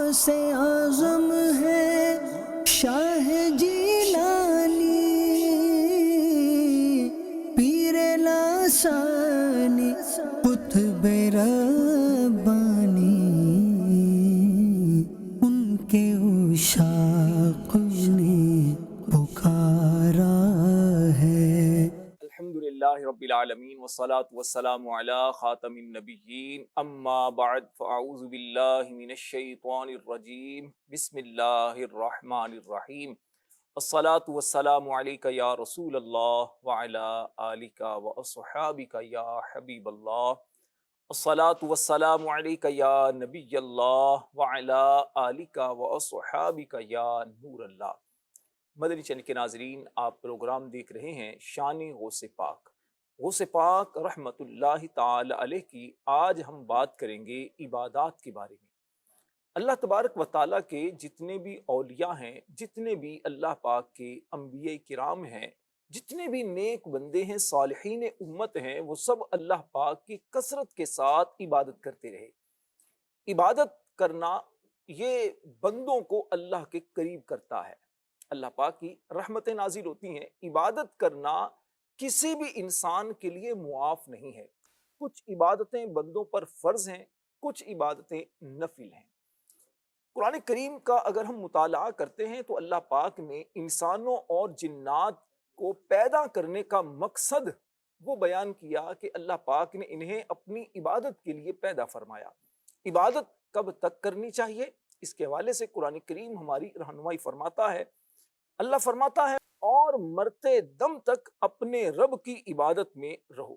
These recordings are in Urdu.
غوث اعظم ہے شاہ جیلانی، پیر لاسانی قطب ربانی، ان کے عشاق نے پکارا ہے۔ الحمدللہ رب العالمین والصلاة والسلام علی خاتم النبیین، اما بعد فاعوذ باللہ من الشیطان الرجیم، بسم اللہ الرحمن الرحیم۔ الصلاة والسلام علیک یا رسول اللہ وعلی آلک واصحابک یا حبیب اللہ، الصلاة والسلام علیک یا نبی اللہ وعلی آلک واصحابک یا نور اللہ۔ مدنی چینل کے ناظرین، آپ پروگرام دیکھ رہے ہیں شان غوث پاک۔ غوث پاک رحمت اللہ تعالی علیہ کی آج ہم بات کریں گے عبادات کے بارے میں۔ اللہ تبارک و تعالیٰ کے جتنے بھی اولیاء ہیں، جتنے بھی اللہ پاک کے انبیاء کرام ہیں، جتنے بھی نیک بندے ہیں، صالحین امت ہیں، وہ سب اللہ پاک کی کثرت کے ساتھ عبادت کرتے رہے۔ عبادت کرنا یہ بندوں کو اللہ کے قریب کرتا ہے، اللہ پاک کی رحمتیں نازل ہوتی ہیں۔ عبادت کرنا کسی بھی انسان کے لیے معاف نہیں ہے۔ کچھ عبادتیں بندوں پر فرض ہیں، کچھ عبادتیں نفل ہیں۔ قرآن کریم کا اگر ہم مطالعہ کرتے ہیں تو اللہ پاک نے انسانوں اور جنات کو پیدا کرنے کا مقصد وہ بیان کیا کہ اللہ پاک نے انہیں اپنی عبادت کے لیے پیدا فرمایا۔ عبادت کب تک کرنی چاہیے، اس کے حوالے سے قرآن کریم ہماری رہنمائی فرماتا ہے۔ اللہ فرماتا ہے اور مرتے دم تک اپنے رب کی عبادت میں رہو۔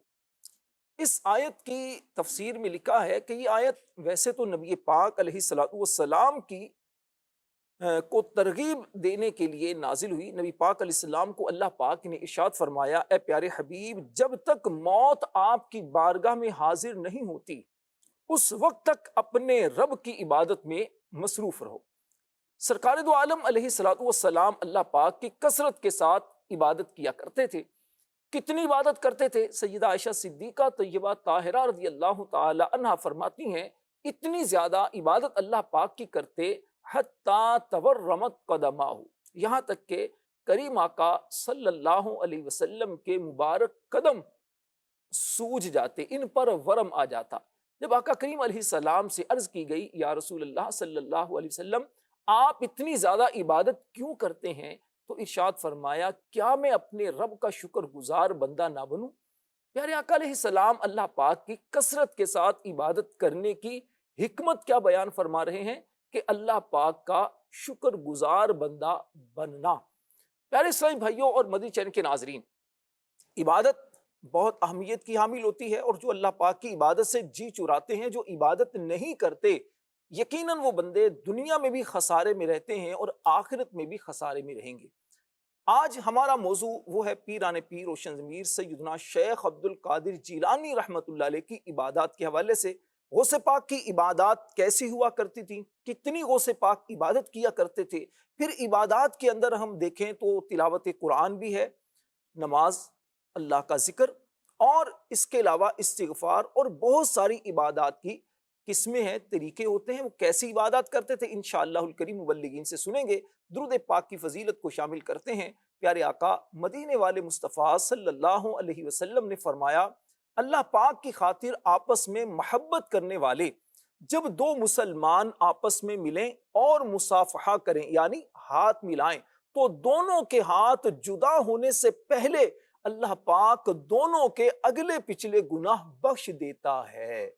اس آیت کی تفسیر میں لکھا ہے کہ یہ آیت ویسے تو نبی پاک علیہ الصلوۃ والسلام کی کو ترغیب دینے کے لیے نازل ہوئی۔ نبی پاک علیہ السلام کو اللہ پاک نے ارشاد فرمایا، اے پیارے حبیب، جب تک موت آپ کی بارگاہ میں حاضر نہیں ہوتی اس وقت تک اپنے رب کی عبادت میں مصروف رہو۔ سرکار دو عالم علیہ الصلوۃ والسلام اللہ پاک کی کثرت کے ساتھ عبادت کیا کرتے تھے۔ کتنی عبادت کرتے تھے؟ سیدہ عائشہ صدیقہ طیبہ طاہرہ رضی اللہ تعالی عنہا فرماتی ہیں، اتنی زیادہ عبادت اللہ پاک کی کرتے حتیٰ تورمت قدماہ، یہاں تک کہ کریم آقا صلی اللہ علیہ وسلم کے مبارک قدم سوج جاتے، ان پر ورم آ جاتا۔ جب آقا کریم علیہ السلام سے عرض کی گئی، یا رسول اللہ صلی اللہ علیہ وسلم، آپ اتنی زیادہ عبادت کیوں کرتے ہیں؟ تو ارشاد فرمایا، کیا میں اپنے رب کا شکر گزار بندہ نہ بنوں؟ پیارے آقا علیہ السلام اللہ پاک کی کثرت کے ساتھ عبادت کرنے کی حکمت کیا بیان فرما رہے ہیں کہ اللہ پاک کا شکر گزار بندہ بننا۔ پیارے اسلامی بھائیوں اور مدنی چینل کے ناظرین، عبادت بہت اہمیت کی حامل ہوتی ہے، اور جو اللہ پاک کی عبادت سے جی چراتے ہیں، جو عبادت نہیں کرتے، یقیناً وہ بندے دنیا میں بھی خسارے میں رہتے ہیں اور آخرت میں بھی خسارے میں رہیں گے۔ آج ہمارا موضوع وہ ہے پیران پیر روشن ضمیر سیدنا شیخ عبد القادر جیلانی رحمت اللہ علیہ کی عبادات کے حوالے سے۔ غوث پاک کی عبادات کیسی ہوا کرتی تھیں، کتنی غوث پاک عبادت کیا کرتے تھے۔ پھر عبادات کے اندر ہم دیکھیں تو تلاوت قرآن بھی ہے، نماز، اللہ کا ذکر، اور اس کے علاوہ استغفار، اور بہت ساری عبادات کی قسمیں ہیں، طریقے ہوتے ہیں۔ وہ کیسی عبادات کرتے تھے انشاءاللہ الکریم مبلغین سے سنیں گے۔ درود پاک کی فضیلت کو شامل کرتے ہیں۔ پیارے آقا مدینے والے مصطفیٰ صلی اللہ علیہ وسلم نے فرمایا، اللہ پاک کی خاطر آپس میں محبت کرنے والے جب دو مسلمان آپس میں ملیں اور مصافحہ کریں، یعنی ہاتھ ملائیں، تو دونوں کے ہاتھ جدا ہونے سے پہلے اللہ پاک دونوں کے اگلے پچھلے گناہ بخش دیتا ہے۔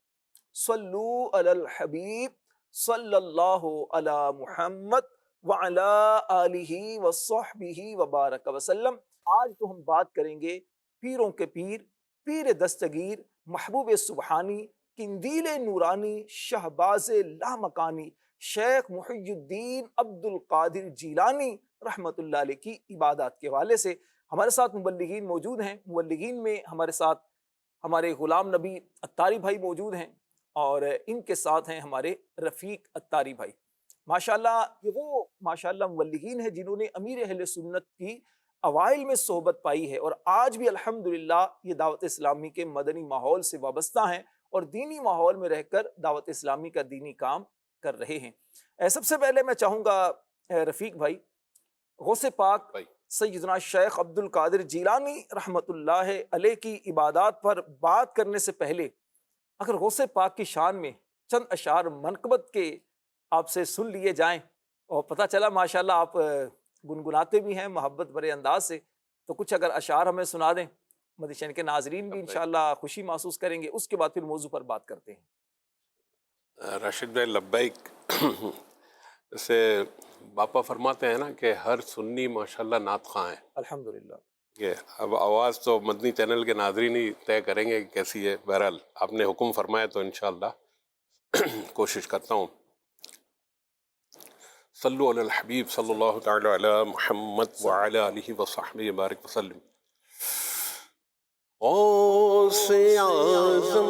صلو علی الحبیب صلی اللہ علی محمد وعلی آلہ وصحبہ وبارک وسلم۔ آج تو ہم بات کریں گے پیروں کے پیر، پیر دستگیر، محبوب سبحانی، قندیل نورانی، شہباز لامکانی، شیخ محی الدین عبد القادر جیلانی رحمت اللہ علیہ کی عبادات کے حوالے سے۔ ہمارے ساتھ مبلغین موجود ہیں۔ مبلغین میں ہمارے ساتھ ہمارے غلام نبی اتاری بھائی موجود ہیں، اور ان کے ساتھ ہیں ہمارے رفیق اتاری بھائی۔ ماشاءاللہ یہ وہ ماشاءاللہ مبلغین ہیں جنہوں نے امیر اہل سنت کی اوائل میں صحبت پائی ہے، اور آج بھی الحمدللہ یہ دعوت اسلامی کے مدنی ماحول سے وابستہ ہیں، اور دینی ماحول میں رہ کر دعوت اسلامی کا دینی کام کر رہے ہیں۔ سب سے پہلے میں چاہوں گا رفیق بھائی، غوث پاک بھائی سیدنا شیخ عبد القادر جیلانی رحمۃ اللہ علیہ کی عبادات پر بات کرنے سے پہلے اگر غوث پاک کی شان میں چند اشعار منقبت کے آپ سے سن لیے جائیں، اور پتہ چلا ماشاءاللہ آپ گنگناتے بھی ہیں محبت بھرے انداز سے، تو کچھ اگر اشعار ہمیں سنا دیں، مدیشین کے ناظرین بھی انشاءاللہ خوشی محسوس کریں گے، اس کے بعد پھر موضوع پر بات کرتے ہیں۔ راشد بھائی لبیک سے باپا فرماتے ہیں نا کہ ہر سنی ماشاءاللہ نعت خواں ہے۔ الحمدللہ۔ کہ اب آواز تو مدنی چینل کے ناظرین ہی طے کریں گے کہ کیسی ہے، بہرحال آپ نے حکم فرمایا تو انشاءاللہ کوشش کرتا ہوں۔ صلو علی الحبیب صلی اللہ تعالی علی محمد وعلی آلہ وصحبہ بارک وسلم۔ غوث اعظم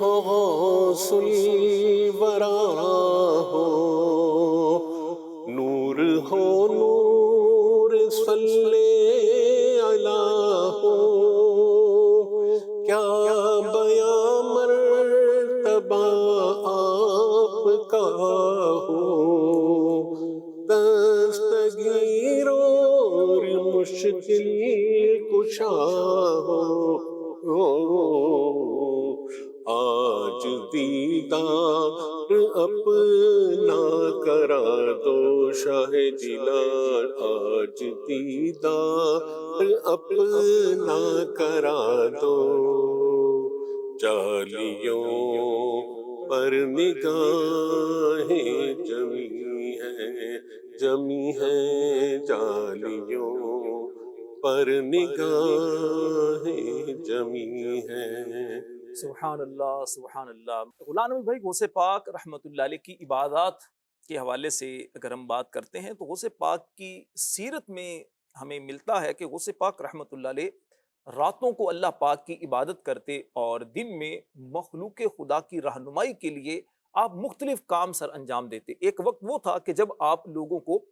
ہو، غوث الورا ہو، نور ہو نور صلی علی ہو، کیا بیاں مرتبہ آپ کا ہو، دستگیر اور مشکل کشا ہو، آج دیدار اپنا کرا دو شاہ جلال، آج دیدار اپنا کرا دو، جالیوں پر نگاہیں جمی ہیں، جمی ہیں جالیوں پر نگاہیں جمی ہیں۔ سبحان اللہ سبحان اللہ۔ غلام نبی بھائی، غوث پاک رحمۃ اللہ علیہ کی عبادات کے حوالے سے اگر ہم بات کرتے ہیں تو غوث پاک کی سیرت میں ہمیں ملتا ہے کہ غوث پاک رحمۃ اللہ علیہ راتوں کو اللہ پاک کی عبادت کرتے اور دن میں مخلوق خدا کی رہنمائی کے لیے آپ مختلف کام سر انجام دیتے۔ ایک وقت وہ تھا کہ جب آپ لوگوں کو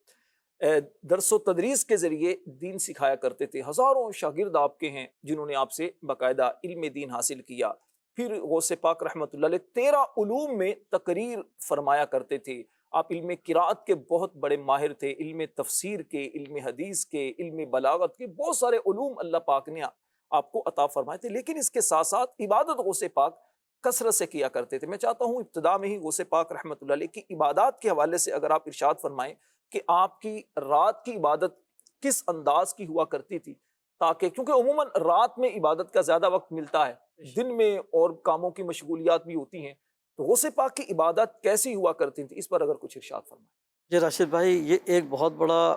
درس و تدریس کے ذریعے دین سکھایا کرتے تھے، ہزاروں شاگرد آپ کے ہیں جنہوں نے آپ سے باقاعدہ علم دین حاصل کیا۔ پھر غوث پاک رحمۃ اللہ علیہ 13 علوم میں تقریر فرمایا کرتے تھے۔ آپ علم قرات کے بہت بڑے ماہر تھے، علم تفسیر کے، علم حدیث کے، علم بلاغت کے، بہت سارے علوم اللہ پاک نے آپ کو عطا فرمائے تھے، لیکن اس کے ساتھ ساتھ عبادت غوث پاک کثرت سے کیا کرتے تھے۔ میں چاہتا ہوں ابتدا میں ہی غوث پاک رحمۃ اللہ علیہ کی عبادات کے حوالے سے اگر آپ ارشاد فرمائیں کہ آپ کی رات کی عبادت کس انداز کی ہوا کرتی تھی، تاکہ کیونکہ عموماً رات میں عبادت کا زیادہ وقت ملتا ہے، دن میں اور کاموں کی مشغولیات بھی ہوتی ہیں، تو غوث پاک کی عبادت کیسی ہوا کرتی تھی، اس پر اگر کچھ ارشاد فرمائیں۔ جی راشد بھائی، یہ ایک بہت بڑا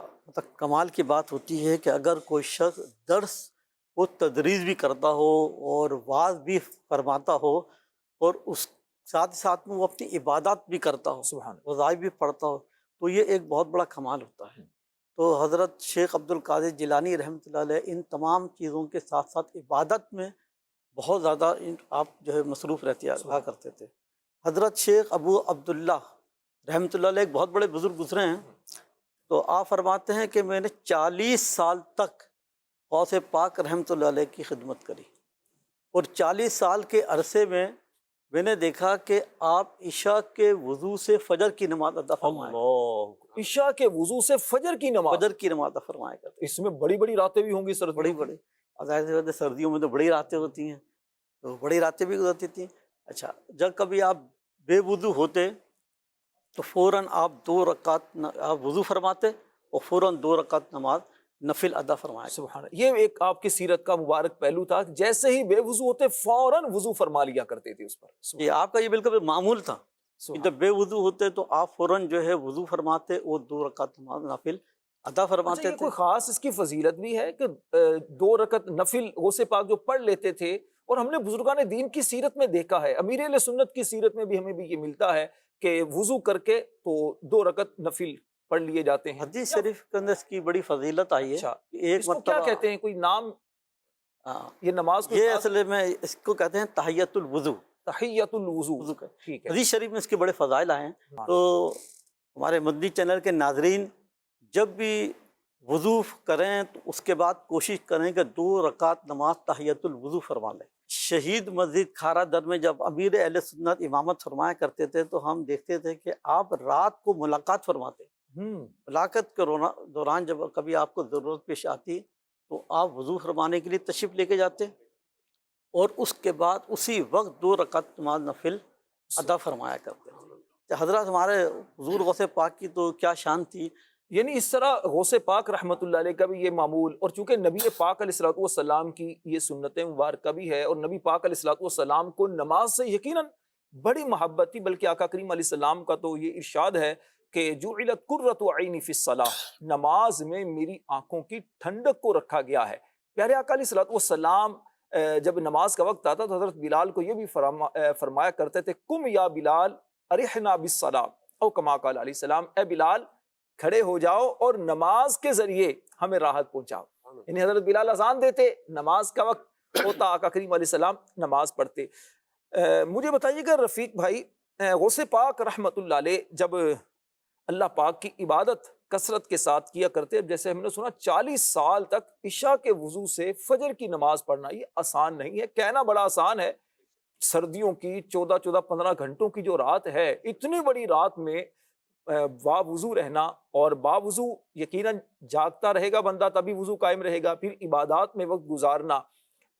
کمال کی بات ہوتی ہے کہ اگر کوئی شخص درس و تدریس بھی کرتا ہو اور واعظ بھی فرماتا ہو اور اس ساتھ ساتھ میں وہ اپنی عبادات بھی کرتا ہو، سبحان وظائف بھی پڑھتا ہو، تو یہ ایک بہت بڑا کمال ہوتا ہے۔ تو حضرت شیخ عبد القادر جیلانی رحمۃ اللہ علیہ ان تمام چیزوں کے ساتھ ساتھ عبادت میں بہت زیادہ آپ جو ہے مصروف رہا کرتے تھے۔ حضرت شیخ ابو عبداللہ رحمۃ اللہ علیہ ایک بہت بڑے بزرگ گزرے ہیں، تو آپ فرماتے ہیں کہ میں نے 40 سال تک غوث پاک رحمۃ اللہ علیہ کی خدمت کری، اور 40 سال کے عرصے میں میں نے دیکھا کہ آپ عشاء کے وضو سے فجر کی نماز ادا فرمایا اللہ، عشاء کے وضو سے فجر کی نماز، فجر کی نماز ادا فرمایا کرتے، اس میں بڑی بڑی راتیں بھی ہوں گی سر، بڑی بڑی، ظاہر سی بات ہے سردیوں میں تو بڑی راتیں ہوتی ہیں، تو بڑی راتیں بھی گزرتی تھیں۔ اچھا، جب کبھی آپ بے وضو ہوتے تو فوراً آپ 2 رکعت آپ وضو فرماتے اور فوراً 2 رکعت نماز نفل ادا فرمایا۔ سبحان اللہ، یہ ایک آپ کی سیرت کا مبارک پہلو تھا، جیسے ہی بے وضو ہوتے فوراً وضو فرما لیا کرتے تھے اس پر۔ یہ آپ کا یہ بالکل معمول تھا کہ سبحان جب بے وضو ہوتے تو آپ فوراً جو ہے وضو فرماتے اور 2 رکعت نماز نفل ادا اچھا، فرماتے یہ تھے۔ کوئی خاص اس کی فضیلت بھی ہے کہ 2 رکعت نفل غوث پاک جو پڑھ لیتے تھے، اور ہم نے بزرگان دین کی سیرت میں دیکھا ہے، امیر اہل سنت کی سیرت میں بھی ہمیں بھی یہ ملتا ہے کہ وضو کر کے تو 2 رکعت نفل پڑھ لیے جاتے ہیں۔ حدیث شریف کے اندر اس کی بڑی فضیلت آئی ہے اچھا، کہ ایک اس کو کیا مرتبہ کہتے ہیں، کوئی نام یہ نماز کو یہ اصل میں اس کو کہتے ہیں تحیۃ الوضو، تحیۃ الوضو، وضو کا۔ ٹھیک ہے۔ حدیث شریف میں اس کے بڑے فضائل آئے ہیں، تو ہمارے مدنی چینل کے ناظرین جب بھی وضو کریں تو اس کے بعد کوشش کریں کہ 2 رکعت نماز تحیۃ الوضو فرما لیں۔ شہید مسجد کھارا در میں جب امیر اہل سنت امامت فرمایا کرتے تھے تو ہم دیکھتے تھے کہ آپ رات کو ملاقات فرماتے. ملاقات کے دوران جب کبھی آپ کو ضرورت پیش آتی تو آپ وضو فرمانے کے لیے تشریف لے کے جاتے اور اس کے بعد اسی وقت 2 رکعت نماز نفل ادا فرمایا کرتے تھے. حضرت ہمارے حضور غوث پاک کی تو کیا شان تھی. یعنی اس طرح غوث پاک رحمۃ اللہ علیہ کا بھی یہ معمول، اور چونکہ نبی پاک علیہ الصلوۃ والسلام کی یہ سنت مبارکہ بھی ہے، اور نبی پاک علیہ الصلوۃ والسلام کو نماز سے یقیناً بڑی محبت تھی، بلکہ آقا کریم علیہ السلام کا تو یہ ارشاد ہے کہ جعلت قرۃ عینی فی الصلاۃ، نماز میں میری آنکھوں کی ٹھنڈک کو رکھا گیا ہے. پیارے آقا علیہ الصلوۃ والسلام جب نماز کا وقت آتا تو حضرت بلال کو یہ بھی فرمایا کرتے تھے، قم یا بلال ارحنا بالصلاۃ، او کما قال علیہ السلام، اے بلال کھڑے ہو جاؤ اور نماز کے ذریعے ہمیں راحت پہنچاؤ. یعنی حضرت بلال اذان دیتے، نماز کا وقت ہوتا، آقا کریم علیہ السلام نماز پڑھتے. مجھے بتائیے کہ رفیق بھائی، غوث پاک رحمت اللہ علیہ جب اللہ پاک کی عبادت کثرت کے ساتھ کیا کرتے، جیسے ہم نے سنا 40 سال تک عشاء کے وضو سے فجر کی نماز پڑھنا یہ آسان نہیں ہے. کہنا بڑا آسان ہے، سردیوں کی 14-15 گھنٹوں کی جو رات ہے، اتنی بڑی رات میں با وضو رہنا، اور با وضو یقیناً جاگتا رہے گا بندہ تبھی وضو قائم رہے گا، پھر عبادات میں وقت گزارنا،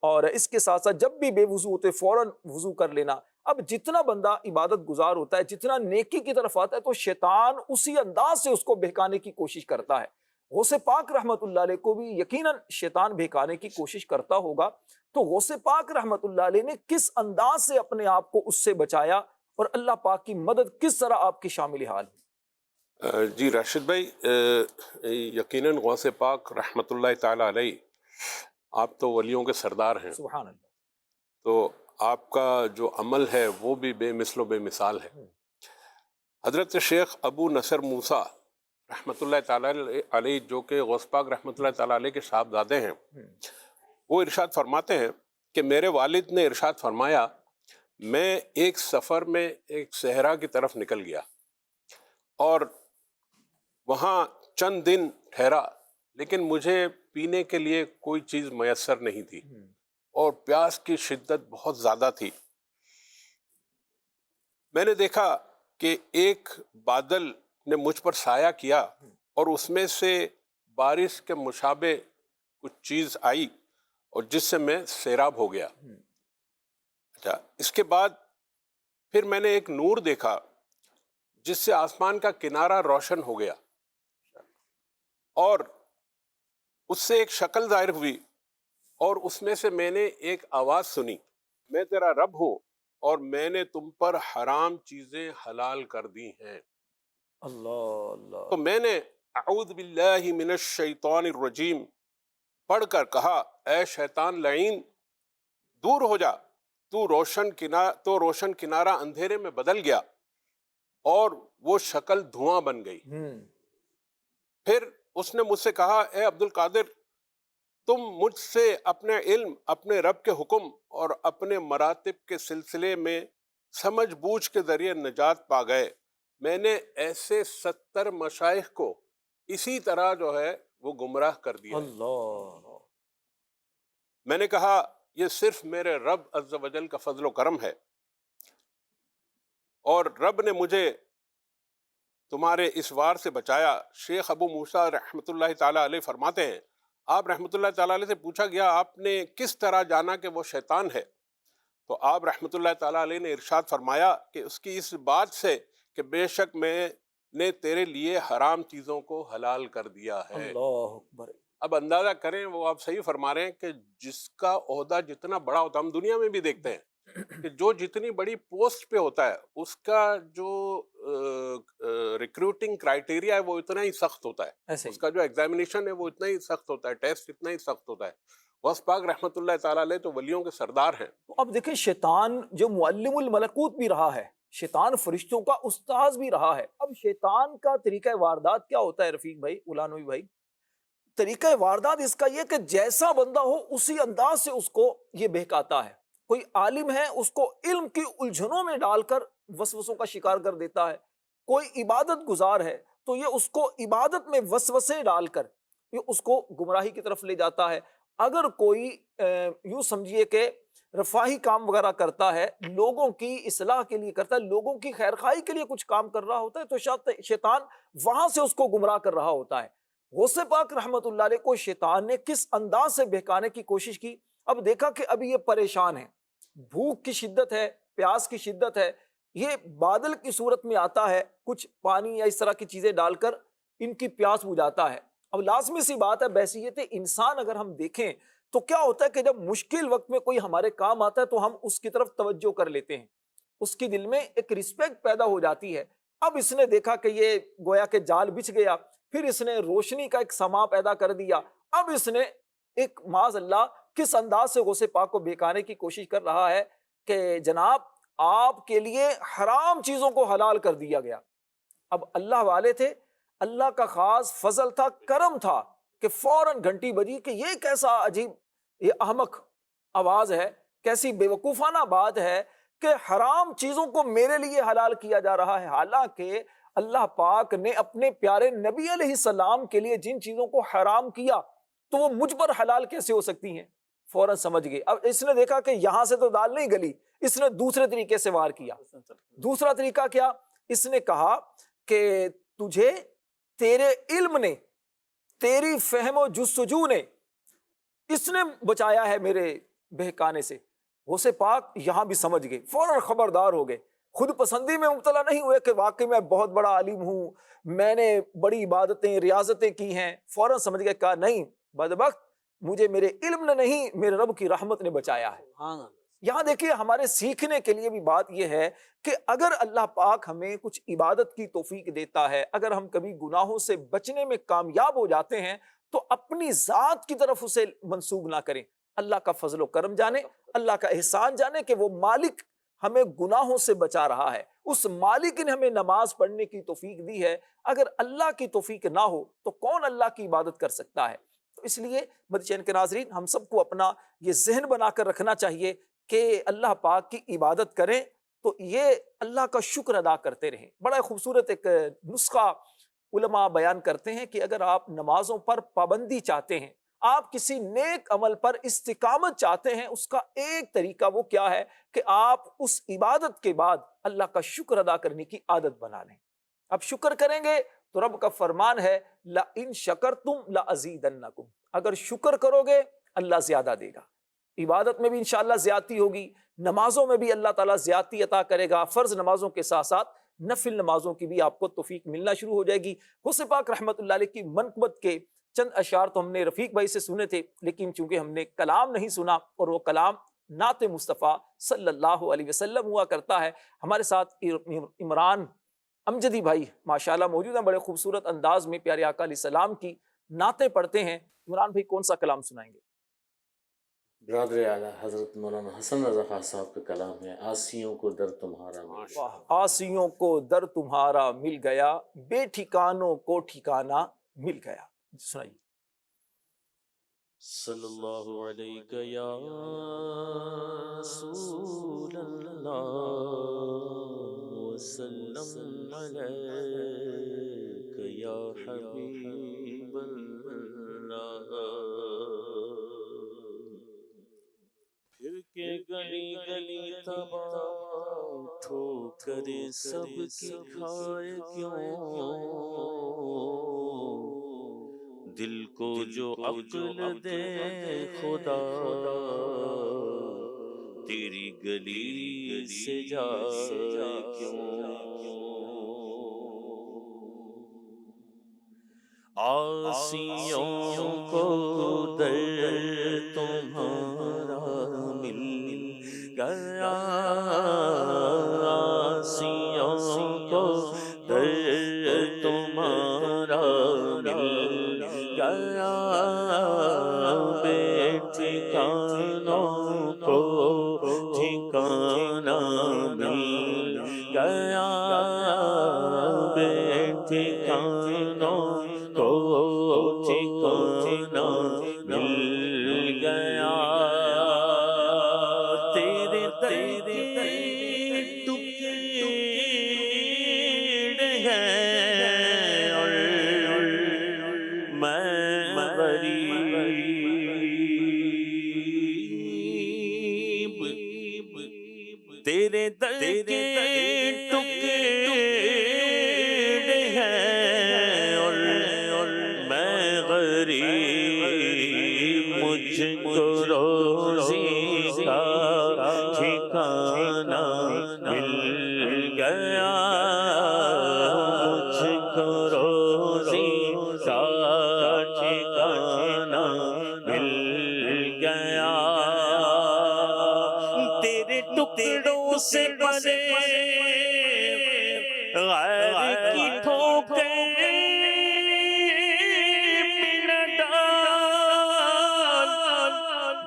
اور اس کے ساتھ ساتھ جب بھی بے وضو ہوتے فوراً وضو کر لینا. اب جتنا بندہ عبادت گزار ہوتا ہے، جتنا نیکی کی طرف آتا ہے، تو شیطان اسی انداز سے اس کو بہکانے کی کوشش کرتا ہے. غوث پاک رحمت اللہ علیہ کو بھی یقیناً شیطان بہکانے کی کوشش کرتا ہوگا. تو غوث پاک رحمت اللہ علیہ نے کس انداز سے اپنے آپ کو اس سے بچایا، اور اللہ پاک کی مدد کس طرح آپ کی شامل حال ہوئی؟ جی راشد بھائی، یقیناً غوث پاک رحمۃ اللہ تعالی علیہ، آپ تو ولیوں کے سردار ہیں، سبحان اللہ. تو آپ کا جو عمل ہے وہ بھی بے مثل و بے مثال ہے. حضرت شیخ ابو نصر موسیٰ رحمۃ اللہ تعالی علیہ، جو کہ غوث پاک رحمۃ اللہ تعالی علیہ کے صاحبزادے ہیں، وہ ارشاد فرماتے ہیں کہ میرے والد نے ارشاد فرمایا، میں ایک سفر میں ایک صحرا کی طرف نکل گیا اور وہاں چند دن ٹھہرا، لیکن مجھے پینے کے لیے کوئی چیز میسر نہیں تھی اور پیاس کی شدت بہت زیادہ تھی. میں نے دیکھا کہ ایک بادل نے مجھ پر سایہ کیا اور اس میں سے بارش کے مشابہ کچھ چیز آئی اور جس سے میں سیراب ہو گیا. اچھا، اس کے بعد پھر میں نے ایک نور دیکھا جس سے آسمان کا کنارہ روشن ہو گیا اور اس سے ایک شکل ظاہر ہوئی اور اس میں سے میں نے ایک آواز سنی، میں تیرا رب ہوں اور میں نے تم پر حرام چیزیں حلال کر دی ہیں. اللہ اللہ. تو میں نے اعوذ باللہ من الشیطان الرجیم پڑھ کر کہا، اے شیطان لعین، دور ہو جا، تو روشن کنارہ اندھیرے میں بدل گیا اور وہ شکل دھواں بن گئی. پھر اس نے مجھ سے کہا، اے عبد القادر، تم مجھ سے اپنے علم، اپنے رب کے حکم اور اپنے مراتب کے سلسلے میں سمجھ بوجھ کے ذریعے نجات پا گئے. میں نے ایسے 70 مشائخ کو اسی طرح جو ہے وہ گمراہ کر دیا. اللہ. میں نے کہا، یہ صرف میرے رب عز و جل کا فضل و کرم ہے، اور رب نے مجھے تمہارے اس وار سے بچایا. شیخ ابو موسیٰ رحمۃ اللہ تعالیٰ علیہ فرماتے ہیں، آپ رحمۃ اللہ تعالیٰ علیہ سے پوچھا گیا، آپ نے کس طرح جانا کہ وہ شیطان ہے؟ تو آپ رحمۃ اللہ تعالیٰ علیہ نے ارشاد فرمایا کہ اس کی اس بات سے کہ بے شک میں نے تیرے لیے حرام چیزوں کو حلال کر دیا ہے. اللہ اکبر. اب اندازہ کریں، وہ آپ صحیح فرما رہے ہیں کہ جس کا عہدہ جتنا بڑا ہوتا ہے، ہم دنیا میں بھی دیکھتے ہیں کہ جو جتنی بڑی پوسٹ پہ ہوتا ہے اس کا جو ریکروٹنگ کرائٹیریا ہے وہ اتنا ہی سخت ہوتا ہے، ایسے اس کا جو ایگزامینیشن ہے وہ اتنا ہی سخت ہوتا ہے، ٹیسٹ اتنا ہی سخت ہوتا ہے. غوث پاک رحمۃ اللہ تعالیٰ علیہ تو ولیوں کے سردار ہیں. اب دیکھیں، شیطان جو معلم الملکوت بھی رہا ہے، شیطان فرشتوں کا استاذ بھی رہا ہے. اب شیطان کا طریقہ واردات کیا ہوتا ہے رفیق بھائی، غلانوی بھائی؟ طریقہ واردات اس کا یہ کہ جیسا بندہ ہو اسی انداز سے اس کو یہ بہکاتا ہے. کوئی عالم ہے، اس کو علم کی الجھنوں میں ڈال کر وسوسوں کا شکار کر دیتا ہے. کوئی عبادت گزار ہے تو یہ اس کو عبادت میں وسوسے ڈال کر یہ اس کو گمراہی کی طرف لے جاتا ہے. اگر کوئی یوں سمجھیے کہ رفاہی کام وغیرہ کرتا ہے، لوگوں کی اصلاح کے لیے کرتا ہے، لوگوں کی خیرخواہی کے لیے کچھ کام کر رہا ہوتا ہے، تو شیطان وہاں سے اس کو گمراہ کر رہا ہوتا ہے۔ غوث پاک رحمت اللہ علیہ کو شیطان نے کس انداز سے بہکانے کی کوشش کی؟ اب دیکھا کہ ابھی یہ پریشان ہے، بھوک کی شدت ہے، پیاس کی شدت ہے، یہ بادل کی صورت میں آتا ہے، کچھ پانی یا اس طرح کی چیزیں ڈال کر ان کی پیاس بجھاتا ہے۔ اب لازمی سی بات ہے، بحیثیت انسان اگر ہم دیکھیں تو کیا ہوتا ہے کہ جب مشکل وقت میں کوئی ہمارے کام آتا ہے تو ہم اس کی طرف توجہ کر لیتے ہیں، اس کی دل میں ایک رسپیکٹ پیدا ہو جاتی ہے۔ اب اس نے دیکھا کہ یہ گویا کہ جال بچھ گیا، پھر اس نے روشنی کا ایک سما پیدا کر دیا، اب اس نے ایک معاذ اللہ کس انداز سے غوث پاک کو بہکانے کی کوشش کر رہا ہے کہ جناب آپ کے لیے حرام چیزوں کو حلال کر دیا گیا۔ اب اللہ والے تھے، اللہ کا خاص فضل تھا، کرم تھا کہ فوراً گھنٹی بجی کہ یہ کیسا عجیب، یہ احمق آواز ہے، کیسی بیوقوفانہ بات ہے کہ حرام چیزوں کو میرے لیے حلال کیا جا رہا ہے، حالانکہ اللہ پاک نے اپنے پیارے نبی علیہ السلام کے لیے جن چیزوں کو حرام کیا تو وہ مجھ پر حلال کیسے ہو سکتی ہیں؟ فوراً سمجھ گئے۔ اب اس نے دیکھا کہ یہاں سے تو دال نہیں گلی، اس نے دوسرے طریقے سے وار کیا۔ دوسرا طریقہ کیا؟ اس نے کہا کہ تجھے تیرے علم نے، تیری فہم و جستجو نے، اس نے بچایا ہے میرے بہکانے سے۔ غوث پاک یہاں بھی سمجھ گئے، فوراً خبردار ہو گئے، خود پسندی میں مبتلا نہیں ہوئے کہ واقعی میں بہت بڑا عالم ہوں، میں نے بڑی عبادتیں ریاضتیں کی ہیں۔ فوراً سمجھ گئے، کہا نہیں بدبخت، مجھے میرے علم نے نہیں، میرے رب کی رحمت نے بچایا ہے۔ یہاں دیکھیے ہمارے سیکھنے کے لیے بھی بات یہ ہے کہ اگر اللہ پاک ہمیں کچھ عبادت کی توفیق دیتا ہے، اگر ہم کبھی گناہوں سے بچنے میں کامیاب ہو جاتے ہیں تو اپنی ذات کی طرف اسے منسوب نہ کریں، اللہ کا فضل و کرم جانے، اللہ کا احسان جانے کہ وہ مالک ہمیں گناہوں سے بچا رہا ہے، اس مالک نے ہمیں نماز پڑھنے کی توفیق دی ہے۔ اگر اللہ کی توفیق نہ ہو تو کون اللہ کی عبادت کر سکتا ہے؟ تو اس لیے مدنی کے ناظرین، ہم سب کو اپنا یہ ذہن بنا کر رکھنا چاہیے کہ اللہ پاک کی عبادت کریں تو یہ اللہ کا شکر ادا کرتے رہیں۔ بڑا خوبصورت ایک نسخہ علماء بیان کرتے ہیں کہ اگر آپ نمازوں پر پابندی چاہتے ہیں، آپ کسی نیک عمل پر استقامت چاہتے ہیں، اس کا ایک طریقہ وہ کیا ہے کہ آپ اس عبادت کے بعد اللہ کا شکر ادا کرنے کی عادت بنا لیں۔ اب شکر کریں گے تو رب کا فرمان ہے لَإِن شَكَرْتُمْ لَأَزِيدَنَّكُمْ، اگر شکر کرو گے اللہ زیادہ دے گا۔ عبادت میں بھی انشاءاللہ زیادتی ہوگی، نمازوں میں بھی اللہ تعالیٰ زیادتی عطا کرے گا، فرض نمازوں کے ساتھ ساتھ نفل نمازوں کی بھی آپ کو توفیق ملنا شروع ہو جائے گی۔ غوث پاک رحمت اللہ علیہ کی منقبت کے چند اشعار تو ہم نے رفیق بھائی سے سنے تھے، لیکن چونکہ ہم نے کلام نہیں سنا اور وہ کلام نعت مصطفیٰ صلی اللہ علیہ وسلم ہوا کرتا ہے۔ ہمارے ساتھ عمران امجدی بھائی ماشاءاللہ موجود ہیں، بڑے خوبصورت انداز میں پیارے آقا علیہ السلام کی نعتیں پڑھتے ہیں۔ عمران بھائی کون سا کلام سنائیں گے؟ برادر اعلیٰ حضرت مولانا حسن رضا خان صاحب کا کلام ہے، آسیوں کو در تمہارا مل گیا۔ واہ، آسیوں کو در تمہارا مل گیا، بے ٹھکانوں کو ٹھکانہ مل گیا۔ سنائیے۔ صلی اللہ علیہ یا رسول اللہ وسلم علیک یا حبیب اللہ، پھر کے گلی گلی تباہ ٹھوکر سب کی کھائے کیوں، دل کو جو عقل دے خدا تیری گلی سے جائے کیوں، آسیوں کو در تمہارا مل گیا، آسیوں کو در تمہارا مل گیا، بے ٹھکانوں کو ٹھکانہ مل گیا، بے ٹھکانوں کو ٹھکانہ مل گیا، تیرے در کے ٹکڑے ہیں اور میں غریب کو روزی کا ٹھکانہ مل گیا، تیرے ٹکڑوں سے بنے غیر کی ٹھوکر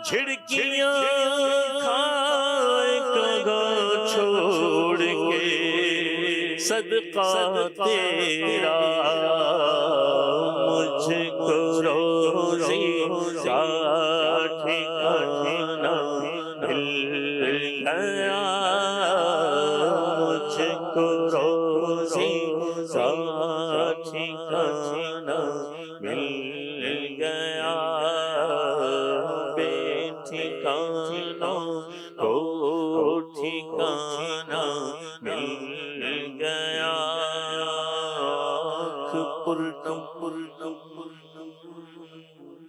جھڑکیاں کھائے کگا چھوڑ کے، صدقہ تیرا مجھ کو روزی کا ٹھکانہ مل گیا، مجھ کو روزی کا ٹھکانہ مل گیا، ٹھکانوں کو ٹھکانہ مل گیا، آنکھ پرنم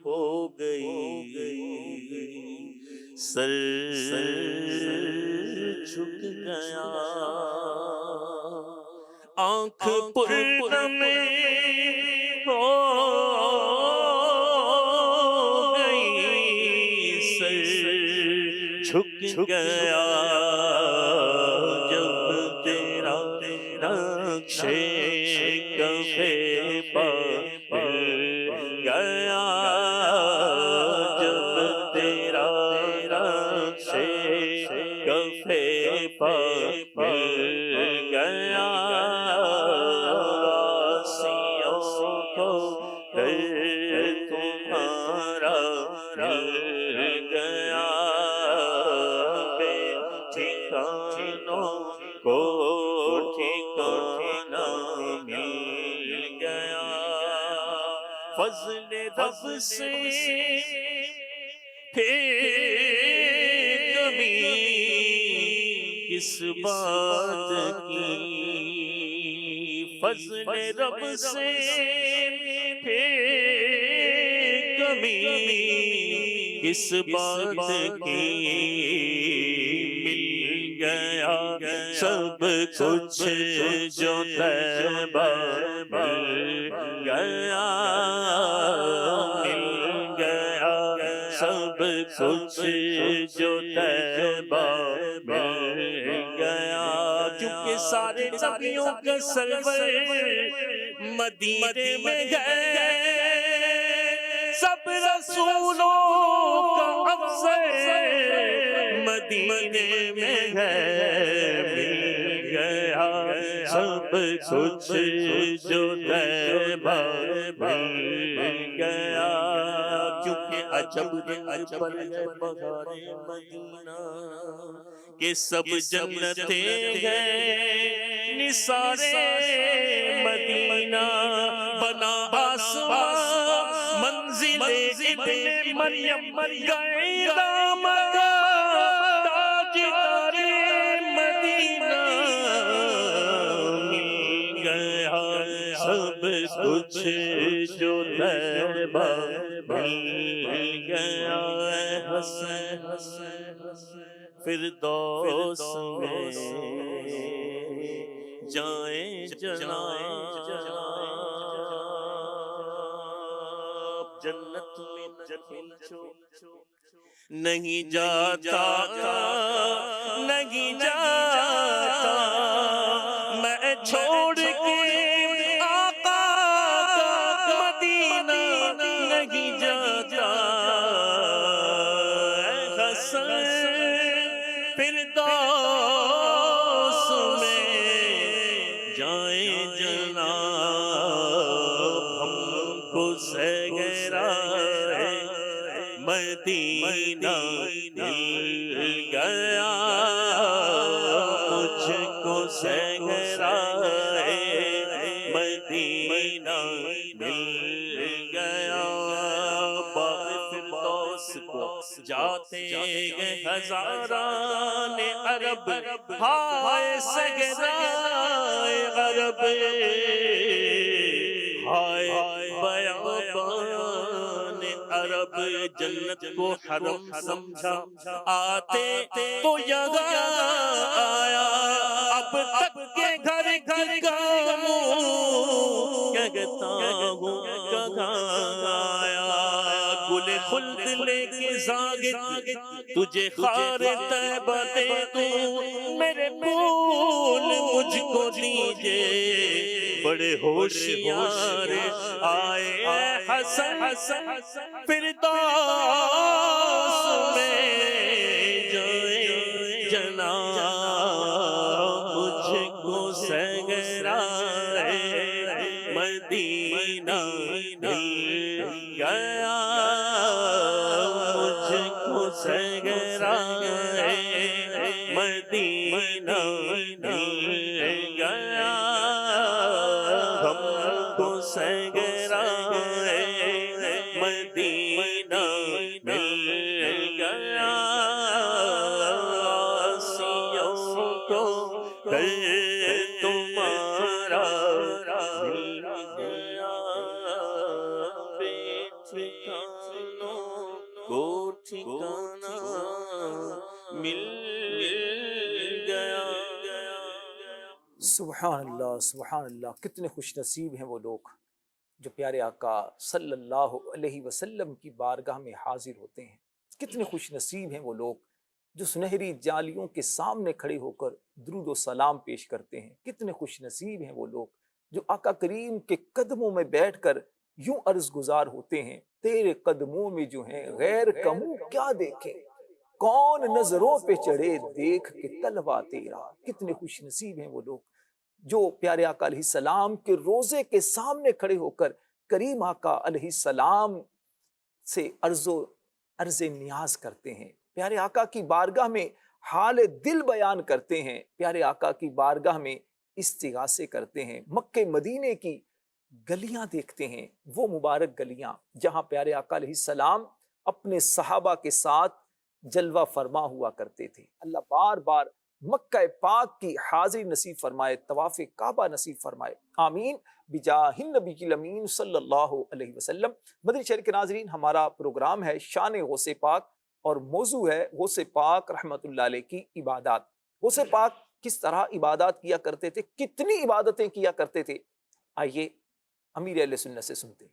ہو گئی، سر جھک گیا، آنکھ پرنم ہو جھک گیا، جب تیرا نقش کفے پر گیا، جب تیرا نقش کفے پر گیا، آسیوں کو تمہارا مل گیا، ٹھکانوں کو ٹھکانہ مل گیا، فضل رب سے پھر کمی کس بات کی، فضل رب سے پھر کمی کس بات کی، گیا سب کچھ جو طیبہ مل گیا، مل گیا سب کچھ جو طیبہ مل گیا، کیونکہ سارے نبیوں کا سرور مدینے میں گئے، سب رسولوں کا افضل مدینے میں ہے، مل گیا سب کچھ جو طیبہ مل گیا، کیونکہ عجب پر ہے بہار مدینہ کہ سب جنتیں ہیں نثار مدینہ، بنا آسمان منزل ابن مریم، گئے رام کا تاجدار مدینہ، مل گیا سب کچھ جو طیبہ مل گیا، حسن فردوس میں جائیں جناب، جنت میں نہیں جاتا، نہیں جاتا میں چھوڑ کے آقا کا مدینہ، نہیں جاتا اے حسن فردوس میں جائیں جناب، ہم کو سگرا مدینہ مل گیا، مجھ کو صحرائے مدینہ مل گیا، باغ فردوس کو جاتے گئے ہزاران عرب، ہائے صحرائے عرب، ہائے بیابان عرب، جنت کو حرم سمجھا آتے تو یہاں آیا، اب تک کے گھر گھر کاموں آیا گل خلد لے کے زاغد تجھے خار طیبہ دے دوں میرے پھول مجھ کو دیجے بڑے ہوشیار آئے اے حسن فردوس میں جائے جناب مجھ کو سگرائے مدینہ مل گیا مجھ کو سگرائے مدینہ مل گیا ہم کو سگرائے مدینہ مل گیا آسیوں کو تمہارا مل گیا بے ٹھکانوں کو ٹھکانہ مل گیا. سبحان اللہ سبحان اللہ. کتنے خوش نصیب ہیں وہ لوگ جو پیارے آقا صلی اللہ علیہ وسلم کی بارگاہ میں حاضر ہوتے ہیں. کتنے خوش نصیب ہیں وہ لوگ جو سنہری جالیوں کے سامنے کھڑے ہو کر درود و سلام پیش کرتے ہیں. کتنے خوش نصیب ہیں وہ لوگ جو آقا کریم کے قدموں میں بیٹھ کر یوں عرض گزار ہوتے ہیں تیرے قدموں میں جو ہیں غیر کموں کیا دیکھیں کون نظروں پہ چڑھے دیکھ کے طلبہ تیرا. کتنے خوش نصیب ہیں وہ لوگ جو پیارے آقا علیہ السلام کے روزے کے سامنے کھڑے ہو کر کریم آقا علیہ السلام سے عرض نیاز کرتے ہیں. پیارے آقا کی بارگاہ میں حال دل بیان کرتے ہیں. پیارے آقا کی بارگاہ میں استغاثے کرتے ہیں. مکہ مدینے کی گلیاں دیکھتے ہیں، وہ مبارک گلیاں جہاں پیارے آقا علیہ السلام اپنے صحابہ کے ساتھ جلوہ فرما ہوا کرتے تھے. اللہ بار بار مکہ پاک کی حاضری نصیب فرمائے، طواف کعبہ نصیب فرمائے. آمین بجاہ النبی الامین صلی اللہ علیہ وسلم. مدنی چینل کے ناظرین، ہمارا پروگرام ہے شان غوث پاک اور موضوع ہے غوث پاک رحمت اللہ علیہ کی عبادات. غوث پاک کس طرح عبادات کیا کرتے تھے، کتنی عبادتیں کیا کرتے تھے، آئیے امیر اہل سنت سے سنتے ہیں.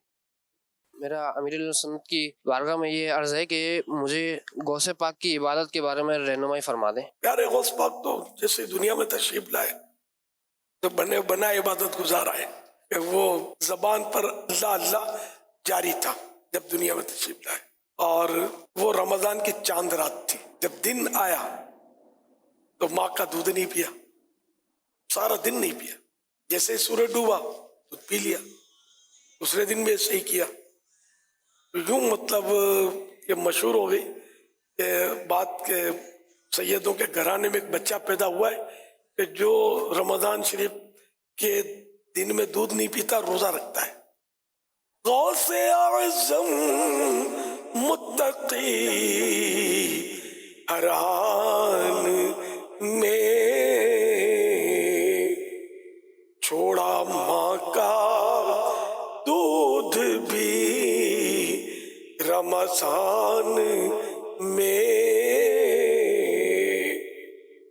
میرا امیر اہل سنت کی بارگاہ میں یہ عرض ہے کہ مجھے غوث پاک کی عبادت کے بارے میں رہنمائی فرما دیں. پیارے غوث پاک تو جیسے دنیا میں تشریف لائے تو بنا عبادت گزار آئے کہ وہ زبان پر اللہ اللہ جاری تھا جب دنیا میں تشریف لائے. اور وہ رمضان کی چاند رات تھی، جب دن آیا تو ماں کا دودھ نہیں پیا، سارا دن نہیں پیا. جیسے ہی سورج ڈوبا دودھ پی لیا، دوسرے دن بھی ایسے ہی کیا. یوں مطلب یہ مشہور ہو گئی کہ بات کے سیدوں کے گھرانے میں ایک بچہ پیدا ہوا ہے کہ جو رمضان شریف کے دن میں دودھ نہیں پیتا، روزہ رکھتا ہے. غوث اعظم متقی ہر حال میں چھوڑا ماں کا دودھ بھی رمضان میں.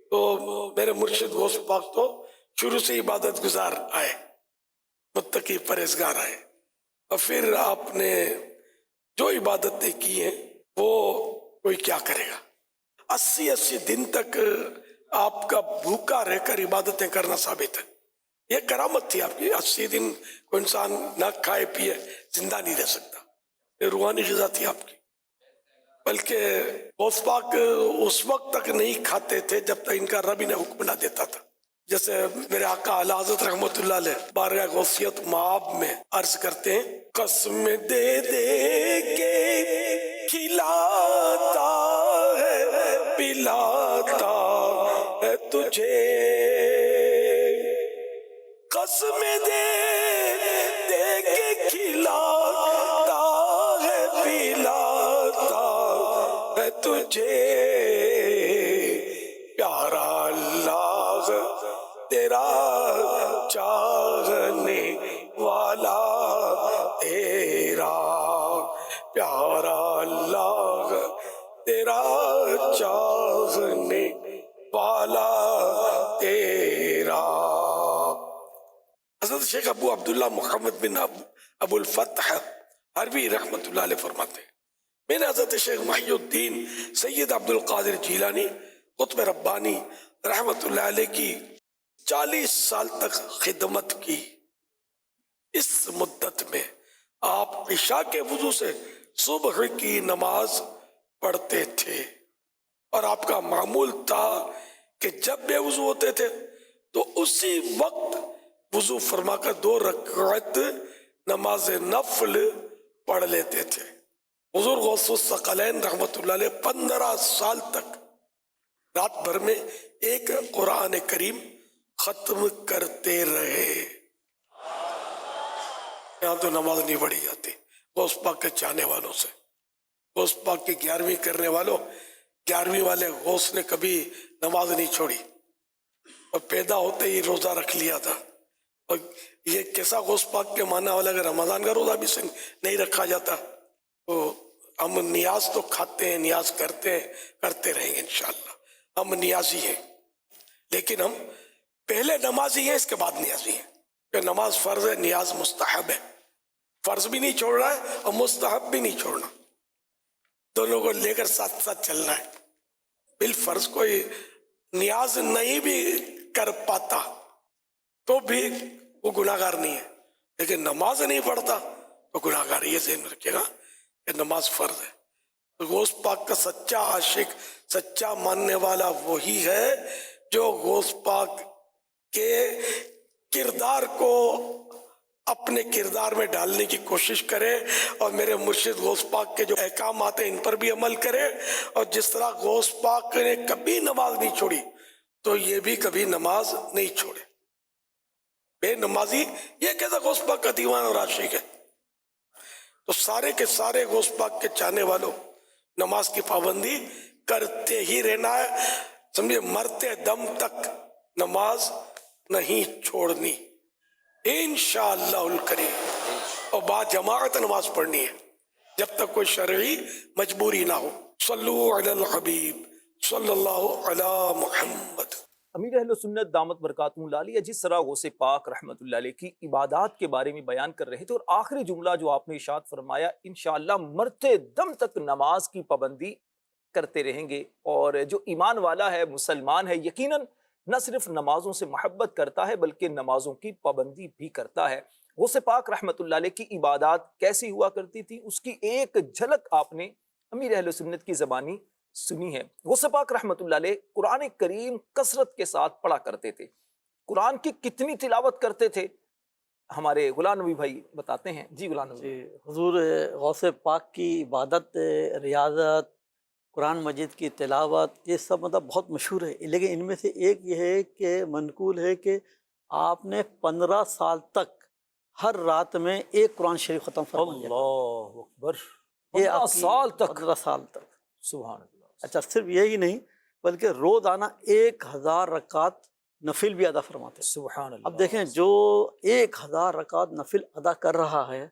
تو میرے مرشد غوث پاک تو شروع سے عبادت گزار آئے، متقی پرہیزگار آئے، اور پھر آپ نے جو عبادتیں کی ہیں وہ کوئی کیا کرے گا. 80 دن تک آپ کا بھوکا رہ کر عبادتیں کرنا ثابت ہے. یہ کرامت تھی آپ کی. 80 دن کوئی انسان نہ کھائے پیے زندہ نہیں رہ سکتا. یہ روحانی غذا تھی آپ کی. بلکہ غوث پاک اس وقت تک نہیں کھاتے تھے جب تک ان کا رب انہیں حکم نہ دیتا تھا. جیسے میرے آقا اعلی حضرت رحمت اللہ علیہ بارگاہ غوثیت مآب میں عرض کرتے ہیں، قسم دے دے کے کھلاتا ہے پلاتا ہے تجھے، قسم دے دے کے کھلاتا ہے پلاتا ہے تجھے، پیارا اللہ تیرا چاہنے والا تیرا، پیارا اللہ تیرا چاہنے والا تیرا. حضرت شیخ ابو عبداللہ محمد بن ابو الفتح حربی رحمۃ اللہ علیہ فرماتے ہیں میں نے حضرت شیخ محی الدین سید عبد القادر جیلانی قطب ربانی رحمۃ اللہ علیہ کی 40 سال تک خدمت کی. اس مدت میں آپ عشاء کے وضو سے صبح کی نماز پڑھتے تھے، اور آپ کا معمول تھا کہ جب بے وضو ہوتے تھے تو اسی وقت وضو فرما کر 2 رکعت نماز نفل پڑھ لیتے تھے. حضور غوث الثقلین رحمۃ اللہ علیہ 15 سال تک رات بھر میں ایک قرآن کریم ختم کرتے رہے. یہاں تو نماز نہیں پڑھی جاتی غوث پاک کے چاہنے والوں سے. غوث پاک کی 11ویں کرنے والوں، 11ویں والے غوث نے کبھی نماز نہیں چھوڑی اور پیدا ہوتے ہی روزہ رکھ لیا تھا. اور یہ کیسا غوث پاک کے ماننے والا اگر رمضان کا روزہ بھی نہیں رکھا جاتا تو ہم نیاز تو کھاتے ہیں، نیاز کرتے رہیں گے انشاءاللہ. ہم نیازی ہیں، لیکن ہم پہلے نمازی ہیں، اس کے بعد نیازی ہیں. کہ نماز فرض ہے، نیاز مستحب ہے. فرض بھی نہیں چھوڑ رہا ہے اور مستحب بھی نہیں چھوڑنا، دونوں کو لے کر ساتھ ساتھ چلنا ہے. بالفرض کوئی نیاز نہیں بھی کر پاتا تو بھی وہ گناہ گار نہیں ہے، لیکن نماز نہیں پڑھتا تو گناہ گار. یہ ذہن میں رکھے گا کہ نماز فرض ہے. غوث پاک کا سچا عاشق، سچا ماننے والا وہی ہے جو غوث پاک کے کردار کو اپنے کردار میں ڈالنے کی کوشش کرے اور میرے مرشد غوث پاک کے جو احکامات ہیں ان پر بھی عمل کرے. اور جس طرح غوث پاک نے کبھی نماز نہیں چھوڑی تو یہ بھی کبھی نماز نہیں چھوڑے. بے نمازی یہ کیسا غوث پاک کا دیوان اور عاشق ہے؟ تو سارے کے سارے غوث پاک کے چاہنے والوں نماز کی پابندی کرتے ہی رہنا ہے. سمجھے، مرتے دم تک نماز نہیں چھوڑنی انشاءاللہ الکریم، اور با جماعت نماز پڑھنی ہے جب تک کوئی شرعی مجبوری نہ ہو. صلو علی الحبیب صلی اللہ علی محمد. امیر اہل سنت دامت برکاتہ اللہ علیہ جس طرح غوث پاک رحمۃ اللہ علیہ کی عبادات کے بارے میں بیان کر رہے تھے، اور آخری جملہ جو آپ نے ارشاد فرمایا انشاءاللہ مرتے دم تک نماز کی پابندی کرتے رہیں گے. اور جو ایمان والا ہے، مسلمان ہے، یقیناً نہ صرف نمازوں سے محبت کرتا ہے بلکہ نمازوں کی پابندی بھی کرتا ہے. غوث پاک رحمۃ اللہ علیہ کی عبادات کیسی ہوا کرتی تھی اس کی ایک جھلک آپ نے امیر اہل سنت کی زبانی سنی ہے. غوث پاک رحمۃ اللہ علیہ قرآن کریم کثرت کے ساتھ پڑھا کرتے تھے. قرآن کی کتنی تلاوت کرتے تھے ہمارے غلام نبی بھائی بتاتے ہیں. جی غلام نبی. جی حضور غوث پاک کی عبادت، ریاضت، قرآن مجید کی تلاوت، یہ سب مطلب بہت مشہور ہے. لیکن ان میں سے ایک یہ ہے کہ منقول ہے کہ آپ نے 15 سال تک ہر رات میں ایک قرآن شریف ختم فرمایا. اللہ اکبر. یہ 15 سال تک. 15 سال تک. سبحان اللہ. اچھا، صرف یہی نہیں بلکہ روزانہ 1000 رکعت نفل بھی ادا فرماتے. سبحان اللہ. اب دیکھیں جو 1000 رکعت نفل ادا کر رہا ہے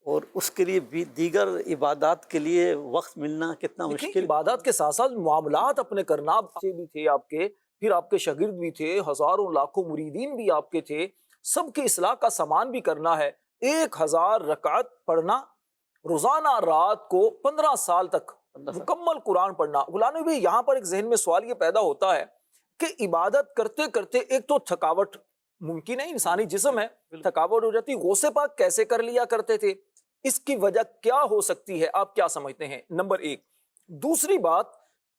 اور اس کے لیے بھی دیگر عبادات کے لیے وقت ملنا کتنا مشکل. عبادات کے ساتھ ساتھ معاملات اپنے کرنا، بچے بھی تھے آپ کے، پھر آپ کے شاگرد بھی تھے، ہزاروں لاکھوں مریدین بھی آپ کے تھے، سب کی اصلاح کا سامان بھی کرنا ہے. 1000 رکعت پڑھنا روزانہ رات کو 15 سال تک مکمل قرآن پڑھنا. غلام نبی یہاں پر ایک ذہن میں سوال یہ پیدا ہوتا ہے کہ عبادت کرتے کرتے ایک تو تھکاوٹ ممکن ہے، انسانی جسم ہے، تھکاوٹ ہو جاتی. غوث پاک کیسے کر لیا کرتے تھے؟ اس کی وجہ کیا ہو سکتی ہے؟ آپ کیا سمجھتے ہیں؟ نمبر 1. دوسری بات،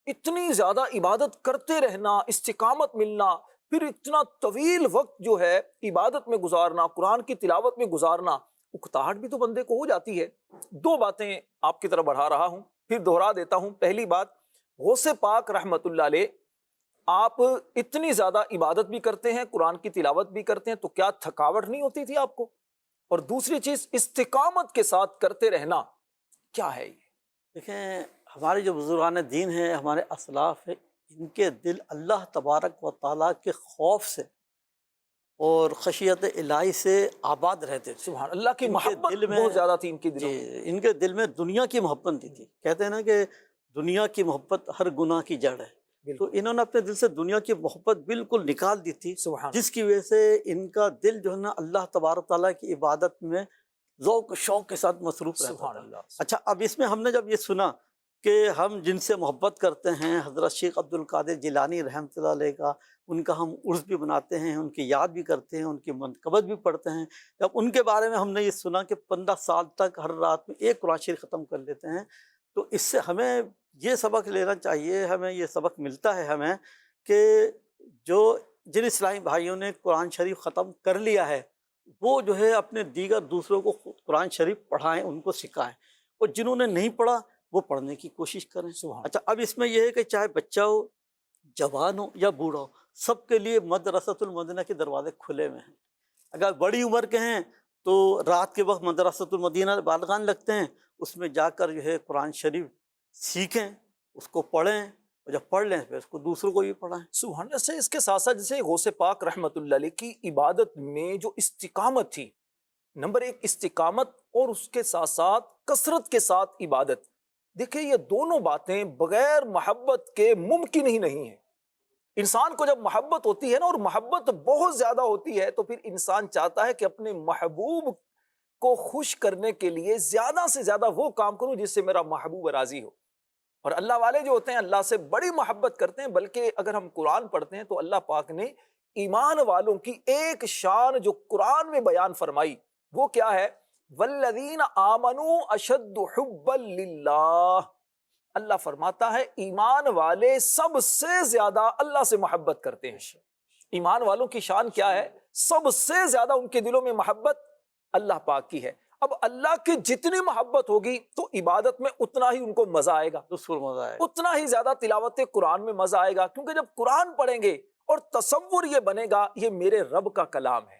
اتنی زیادہ عبادت کرتے رہنا، استقامت ملنا، پھر اتنا طویل وقت جو ہے عبادت میں گزارنا، قرآن کی تلاوت میں گزارنا، اکتاہٹ بھی تو بندے کو ہو جاتی ہے. 2 باتیں آپ کی طرف بڑھا رہا ہوں، پھر دہرا دیتا ہوں. پہلی بات، غوث پاک رحمت اللہ علیہ آپ اتنی زیادہ عبادت بھی کرتے ہیں، قرآن کی تلاوت بھی کرتے ہیں، تو کیا تھکاوٹ نہیں ہوتی تھی آپ کو؟ اور دوسری چیز، استقامت کے ساتھ کرتے رہنا کیا ہے یہ؟ دیکھیں ہمارے جو بزرگان دین ہیں، ہمارے اسلاف ہیں، ان کے دل اللہ تبارک و تعالیٰ کے خوف سے اور خشیت الہی سے آباد رہتے تھے. سبحان اللہ کی محبت دل میں بہت زیادہ تھی ان کے دلوں میں. ان کے دل میں دنیا کی محبت نہیں تھی. کہتے ہیں نا کہ دنیا کی محبت ہر گناہ کی جڑ ہے. تو انہوں نے اپنے دل سے دنیا کی محبت بالکل نکال دی تھی، سبحان جس کی وجہ سے ان کا دل جو ہے نا اللہ تبارک تعالیٰ کی عبادت میں ذوق و شوق کے ساتھ مصروف رہتا سبحان تھا۔ اللہ۔ اچھا، اب اس میں ہم نے جب یہ سنا کہ ہم جن سے محبت کرتے ہیں حضرت شیخ عبد القادر جیلانی رحمۃ اللہ علیہ کا، ان کا ہم عرس بھی مناتے ہیں، ان کی یاد بھی کرتے ہیں، ان کی منقبت بھی پڑھتے ہیں، جب ان کے بارے میں ہم نے یہ سنا کہ 15 سال تک ہر رات میں ایک قرآن شریف ختم کر لیتے ہیں، تو اس سے ہمیں یہ سبق لینا چاہیے، ہمیں یہ سبق ملتا ہے ہمیں کہ جن اسلامی بھائیوں نے قرآن شریف ختم کر لیا ہے وہ جو ہے اپنے دیگر دوسروں کو قرآن شریف پڑھائیں، ان کو سکھائیں، اور جنہوں نے نہیں پڑھا وہ پڑھنے کی کوشش کریں۔ اچھا، اب اس میں یہ ہے کہ چاہے بچہ ہو، جوان ہو یا بوڑھا ہو، سب کے لیے مدرسۃ المدینہ کے دروازے کھلے ہوئے ہیں۔ اگر بڑی عمر کے ہیں تو رات کے وقت مدرسۃ المدینہ بالغان لگتے ہیں، اس میں جا کر جو ہے قرآن شریف سیکھیں، اس کو پڑھیں، اور جب پڑھ لیں پھر اس کو دوسروں کو بھی پڑھائیں۔ سبحان اللہ سے اس کے ساتھ ساتھ جیسے غوث پاک رحمۃ اللہ علیہ کی عبادت میں جو استقامت تھی، نمبر ایک استقامت، اور اس کے ساتھ ساتھ کثرت کے ساتھ عبادت، دیکھیں یہ دونوں باتیں بغیر محبت کے ممکن ہی نہیں ہیں۔ انسان کو جب محبت ہوتی ہے نا، اور محبت بہت زیادہ ہوتی ہے، تو پھر انسان چاہتا ہے کہ اپنے محبوب کو خوش کرنے کے لیے زیادہ سے زیادہ وہ کام کروں جس سے میرا محبوب راضی ہو۔ اور اللہ والے جو ہوتے ہیں اللہ سے بڑی محبت کرتے ہیں، بلکہ اگر ہم قرآن پڑھتے ہیں تو اللہ پاک نے ایمان والوں کی ایک شان جو قرآن میں بیان فرمائی وہ کیا ہے؟ والذین آمنوا اشد حبا للہ۔ اللہ فرماتا ہے ایمان والے سب سے زیادہ اللہ سے محبت کرتے ہیں۔ ایمان والوں کی شان کیا ہے؟ سب سے زیادہ ان کے دلوں میں محبت اللہ پاک کی ہے۔ اب اللہ کی جتنی محبت ہوگی تو عبادت میں اتنا ہی ان کو مزہ آئے گا، مزہ آئے گا، اتنا ہی زیادہ تلاوت قرآن میں مزہ آئے گا، کیونکہ جب قرآن پڑھیں گے اور تصور یہ بنے گا یہ میرے رب کا کلام ہے،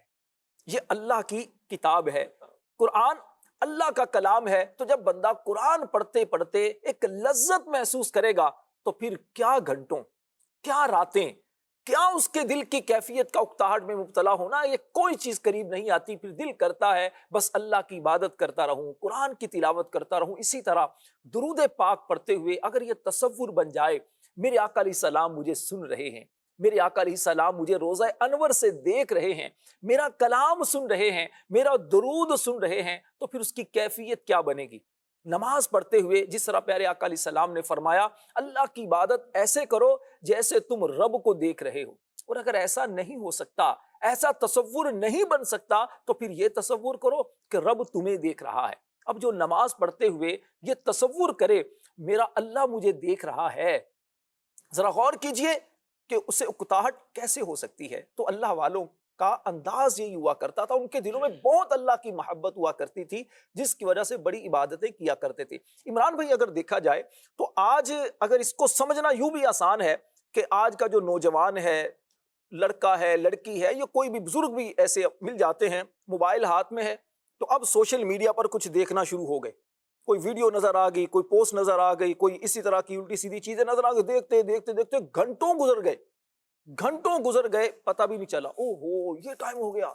یہ اللہ کی کتاب ہے، قرآن اللہ کا کلام ہے، تو جب بندہ قرآن پڑھتے پڑھتے ایک لذت محسوس کرے گا تو پھر کیا گھنٹوں، کیا راتیں، کیا اس کے دل کی کیفیت کا اکتاہٹ میں مبتلا ہونا، یہ کوئی چیز قریب نہیں آتی۔ پھر دل کرتا ہے بس اللہ کی عبادت کرتا رہوں، قرآن کی تلاوت کرتا رہوں۔ اسی طرح درود پاک پڑھتے ہوئے اگر یہ تصور بن جائے میرے آقا علیہ السلام مجھے سن رہے ہیں، میرے آقا علیہ السلام مجھے روضہ انور سے دیکھ رہے ہیں، میرا کلام سن رہے ہیں، میرا درود سن رہے ہیں، تو پھر اس کی کیفیت کیا بنے گی؟ نماز پڑھتے ہوئے جس طرح پیارے آقا علیہ السلام نے فرمایا اللہ کی عبادت ایسے کرو جیسے تم رب کو دیکھ رہے ہو، اور اگر ایسا نہیں ہو سکتا، ایسا تصور نہیں بن سکتا، تو پھر یہ تصور کرو کہ رب تمہیں دیکھ رہا ہے۔ اب جو نماز پڑھتے ہوئے یہ تصور کرے میرا اللہ مجھے دیکھ رہا ہے، ذرا غور کیجئے کہ اسے اکتاہٹ کیسے ہو سکتی ہے۔ تو اللہ والوں کا انداز یہی ہوا کرتا تھا، ان کے دلوں میں بہت اللہ کی محبت ہوا کرتی تھی، جس کی وجہ سے بڑی عبادتیں کیا کرتے تھے۔ عمران بھائی اگر دیکھا جائے تو آج اگر اس کو سمجھنا یوں بھی آسان ہے کہ آج کا جو نوجوان ہے، لڑکا ہے، لڑکی ہے، یا کوئی بھی بزرگ بھی ایسے مل جاتے ہیں، موبائل ہاتھ میں ہے، تو اب سوشل میڈیا پر کچھ دیکھنا شروع ہو گئے، کوئی ویڈیو نظر آ گئی، کوئی پوسٹ نظر آ گئی، کوئی اسی طرح کی الٹی سیدھی چیزیں نظر آ گئی، دیکھتے دیکھتے دیکھتے گھنٹوں گزر گئے پتہ بھی نہیں چلا، او ہو یہ ٹائم ہو گیا،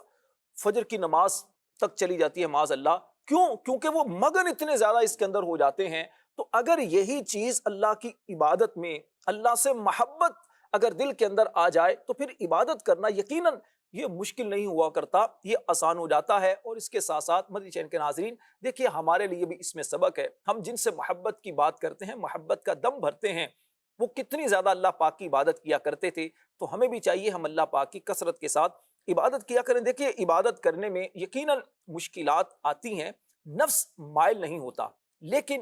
فجر کی نماز تک چلی جاتی ہے معاذ اللہ۔ کیوں؟ کیونکہ وہ مگن اتنے زیادہ اس کے اندر ہو جاتے ہیں۔ تو اگر یہی چیز اللہ کی عبادت میں اللہ سے محبت اگر دل کے اندر آ جائے تو پھر عبادت کرنا یقیناً یہ مشکل نہیں ہوا کرتا، یہ آسان ہو جاتا ہے۔ اور اس کے ساتھ ساتھ مدنی چینل کے ناظرین دیکھیے ہمارے لیے بھی اس میں سبق ہے، ہم جن سے محبت کی بات کرتے ہیں، محبت کا دم بھرتے ہیں، وہ کتنی زیادہ اللہ پاک کی عبادت کیا کرتے تھے، تو ہمیں بھی چاہیے ہم اللہ پاک کی کثرت کے ساتھ عبادت کیا کریں۔ دیکھیے عبادت کرنے میں یقیناً مشکلات آتی ہیں، نفس مائل نہیں ہوتا، لیکن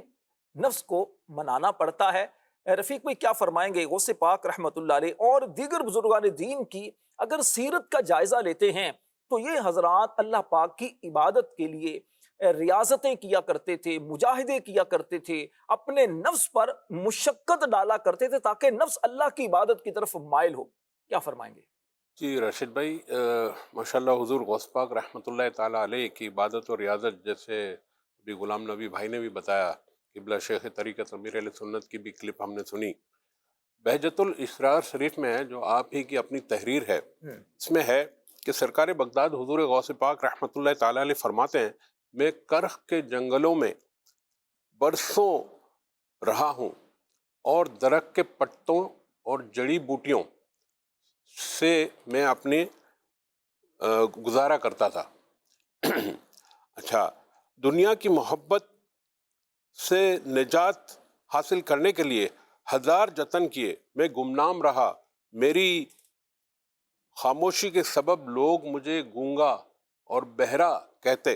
نفس کو منانا پڑتا ہے۔ رفیق بھائی کیا فرمائیں گے؟ غوث پاک رحمت اللہ علیہ اور دیگر بزرگان دین کی اگر سیرت کا جائزہ لیتے ہیں تو یہ حضرات اللہ پاک کی عبادت کے لیے ریاضتیں کیا کرتے تھے، مجاہدے کیا کرتے تھے، اپنے نفس پر مشقت ڈالا کرتے تھے تاکہ نفس اللہ کی عبادت کی طرف مائل ہو۔ کیا فرمائیں گے؟ جی راشد بھائی، ماشاءاللہ حضور غوث پاک رحمۃ اللہ تعالیٰ علیہ کی عبادت اور ریاضت جیسے ابھی غلام نبی بھائی نے بھی بتایا، قبلہ شیخ طریقت امیر علیہ سنت کی بھی کلپ ہم نے سنی۔ بہجت الاسرار شریف میں جو آپ ہی کی اپنی تحریر ہے، اس میں ہے کہ سرکار بغداد حضور غوث پاک رحمۃ اللہ تعالیٰ علیہ فرماتے ہیں میں کرخ کے جنگلوں میں برسوں رہا ہوں اور درخت کے پتوں اور جڑی بوٹیوں سے میں اپنی گزارا کرتا تھا۔ اچھا، دنیا کی محبت سے نجات حاصل کرنے کے لیے ہزار جتن کیے، میں گمنام رہا۔ میری خاموشی کے سبب لوگ مجھے گونگا اور بہرا کہتے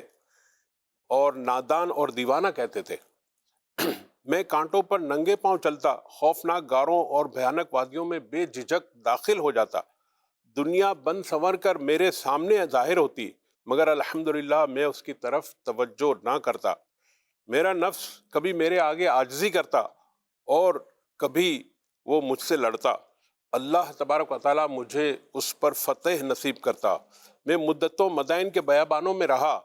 اور نادان اور دیوانہ کہتے تھے۔ میں کانٹوں پر ننگے پاؤں چلتا، خوفناک غاروں اور بھیانک وادیوں میں بے جھجک داخل ہو جاتا۔ دنیا بن سنور کر میرے سامنے ظاہر ہوتی، مگر الحمدللہ میں اس کی طرف توجہ نہ کرتا۔ میرا نفس کبھی میرے آگے عاجزی کرتا اور کبھی وہ مجھ سے لڑتا۔ اللہ تبارک و تعالیٰ مجھے اس پر فتح نصیب کرتا۔ میں مدتوں مدائن کے بیابانوں میں رہا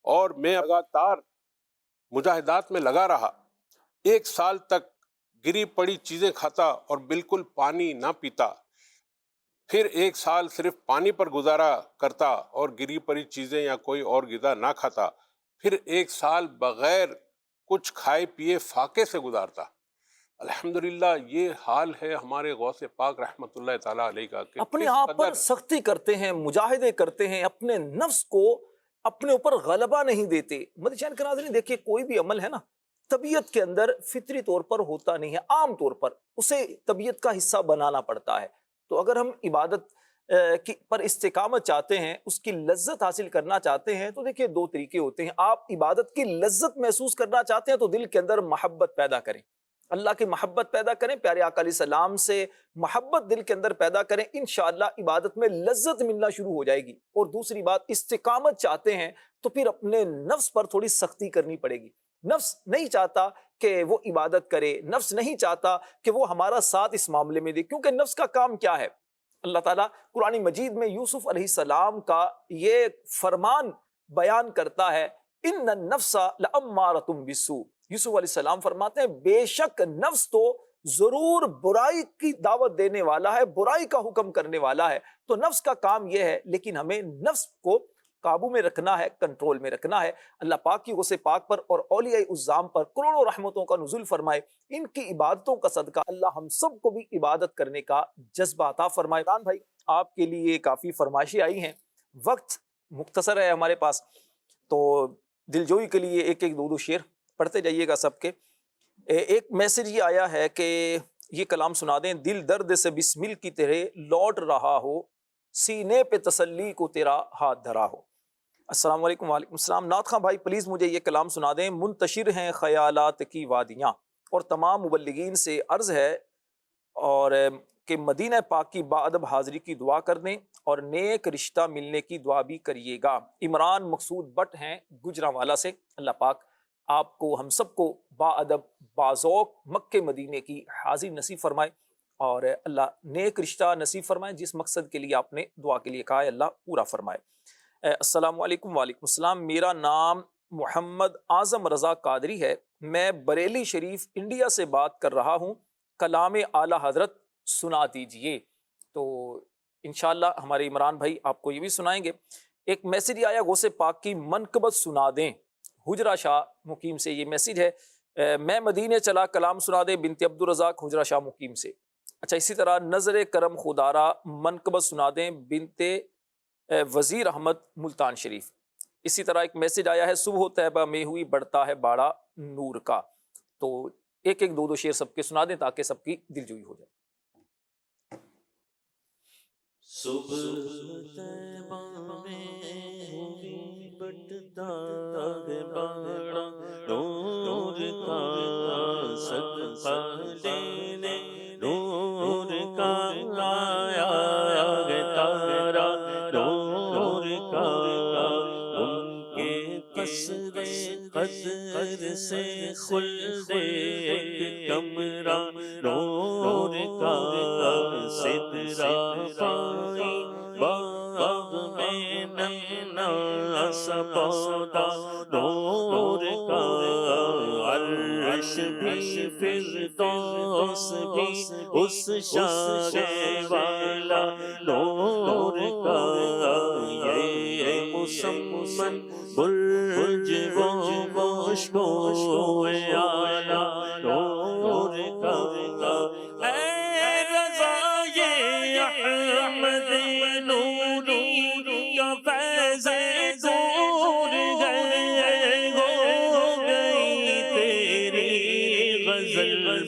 اور میں لگاتار مجاہدات میں لگا رہا۔ 1 سال تک گری پڑی چیزیں کھاتا اور بالکل پانی نہ پیتا، پھر 1 سال صرف پانی پر گزارا کرتا اور گری پڑی چیزیں یا کوئی اور غذا نہ کھاتا، پھر 1 سال بغیر کچھ کھائے پیے فاقے سے گزارتا۔ الحمدللہ یہ حال ہے ہمارے غوث پاک رحمۃ اللہ تعالیٰ علیہ کا کہ اپنے کس آپ پر قدر سختی کرتے ہیں، مجاہدے کرتے ہیں، اپنے نفس کو اپنے اوپر غلبہ نہیں دیتے۔ مدنی کے ناظرین دیکھیے، کوئی بھی عمل ہے نا، طبیعت کے اندر فطری طور پر ہوتا نہیں ہے، عام طور پر اسے طبیعت کا حصہ بنانا پڑتا ہے۔ تو اگر ہم عبادت پر استقامت چاہتے ہیں، اس کی لذت حاصل کرنا چاہتے ہیں، تو دیکھیے 2 طریقے ہوتے ہیں۔ آپ عبادت کی لذت محسوس کرنا چاہتے ہیں تو دل کے اندر محبت پیدا کریں، اللہ کی محبت پیدا کریں، پیارے آقا علیہ السلام سے محبت دل کے اندر پیدا کریں، انشاءاللہ عبادت میں لذت ملنا شروع ہو جائے گی۔ اور دوسری بات، استقامت چاہتے ہیں تو پھر اپنے نفس پر تھوڑی سختی کرنی پڑے گی۔ نفس نہیں چاہتا کہ وہ عبادت کرے، نفس نہیں چاہتا کہ وہ ہمارا ساتھ اس معاملے میں دے، کیونکہ نفس کا کام کیا ہے؟ اللہ تعالیٰ قرآن مجید میں یوسف علیہ السلام کا یہ فرمان بیان کرتا ہے، ان النفس لامارۃ بالسوء۔ یوسف علیہ السلام فرماتے ہیں بے شک نفس تو ضرور برائی کی دعوت دینے والا ہے، برائی کا حکم کرنے والا ہے۔ تو نفس کا کام یہ ہے، لیکن ہمیں نفس کو قابو میں رکھنا ہے، کنٹرول میں رکھنا ہے۔ اللہ پاک کی غوث پاک پر اور اولیاء عظام پر کروڑوں رحمتوں کا نزول فرمائے۔ ان کی عبادتوں کا صدقہ اللہ ہم سب کو بھی عبادت کرنے کا جذبہ عطا فرمائے۔ عمران بھائی، آپ کے لیے کافی فرمائشیں آئی ہیں، وقت مختصر ہے ہمارے پاس، تو دلجوئی کے لیے 1-2 شعر پڑھتے جائیے گا سب کے۔ ایک میسج یہ آیا ہے کہ یہ کلام سنا دیں، دل درد سے بسمل کی تیرے لوٹ رہا ہو، سینے پہ تسلی کو تیرا ہاتھ دھرا ہو۔ السلام علیکم۔ وعلیکم السلام۔ نعت خواں بھائی پلیز مجھے یہ کلام سنا دیں، منتشر ہیں خیالات کی وادیاں، اور تمام مبلغین سے عرض ہے اور کہ مدینہ پاک کی باادب حاضری کی دعا کر دیں اور نیک رشتہ ملنے کی دعا بھی کریے گا۔ عمران مقصود بٹ ہیں گجرانوالا سے۔ اللہ پاک آپ کو ہم سب کو باادب باذوق مکہ مدینے کی حاضری نصیب فرمائے اور اللہ نیک رشتہ نصیب فرمائے، جس مقصد کے لیے آپ نے دعا کے لیے کہا ہے اللہ پورا فرمائے۔ السلام علیکم۔ وعلیکم السلام۔ میرا نام محمد اعظم رضا قادری ہے، میں بریلی شریف انڈیا سے بات کر رہا ہوں، کلام اعلیٰ حضرت سنا دیجئے۔ تو انشاءاللہ ہمارے عمران بھائی آپ کو یہ بھی سنائیں گے۔ ایک میسیج آیا، غوث پاک کی منقبت سنا دیں، حجرہ شاہ مقیم سے یہ میسیج ہے۔ میں مدینے چلا، کلام سنا دیں، بنت عبدالرزاق حجرہ شاہ مقیم سے۔ اچھا، اسی طرح نظر کرم خدارہ منقبت سنا دیں، بنت وزیر احمد ملتان شریف۔ اسی طرح ایک میسیج آیا ہے، صبح طیبہ میں ہوئی بڑھتا ہے باڑا نور کا۔ تو 1-2 شعر سب کے سنا دیں تاکہ سب کی دلجوئی ہو جائے۔ صبح طیبہ میں ہوئی بڑھتا ہے باڑا نور کا، صدقہ لینے نور کا آیا ہے تارا نور کا، ان کے قصر قدر سے خلد ایک کمرہ نور کا، سدرہ پائی باغ میں نمنا سا پودا نور کا، عرش بھی فردوس بھی اس شانے والا نور کا، یہ مسمن برج وہ مشکو اعلیٰ نور کا، اے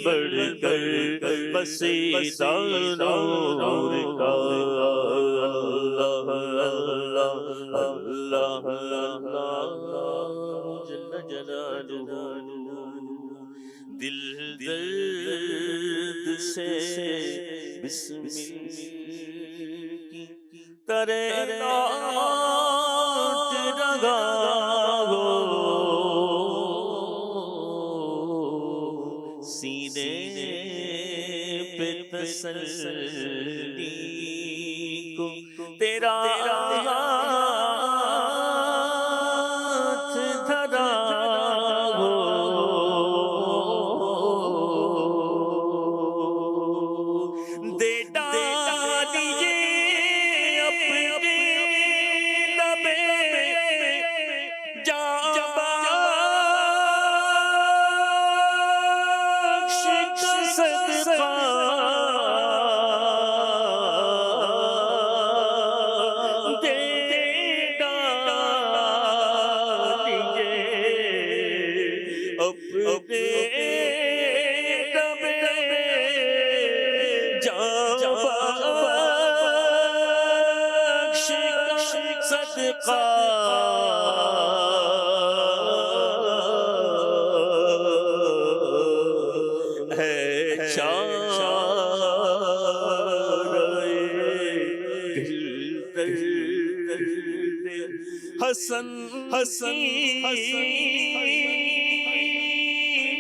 بڑھ کر قصیدہ نور کا اللہ اللہ اللہ جل جلالہ دل درد سے بسم کی طرح لوٹ رہا ہو سینے پہ تسلی کو تیرا ہاتھ دھرا ہو دے ڈالیے اپنے لبے جاں بخش کا صدقہ دے ڈالیے اپنے لبے جاں بخش کا صدقہ ہے حسن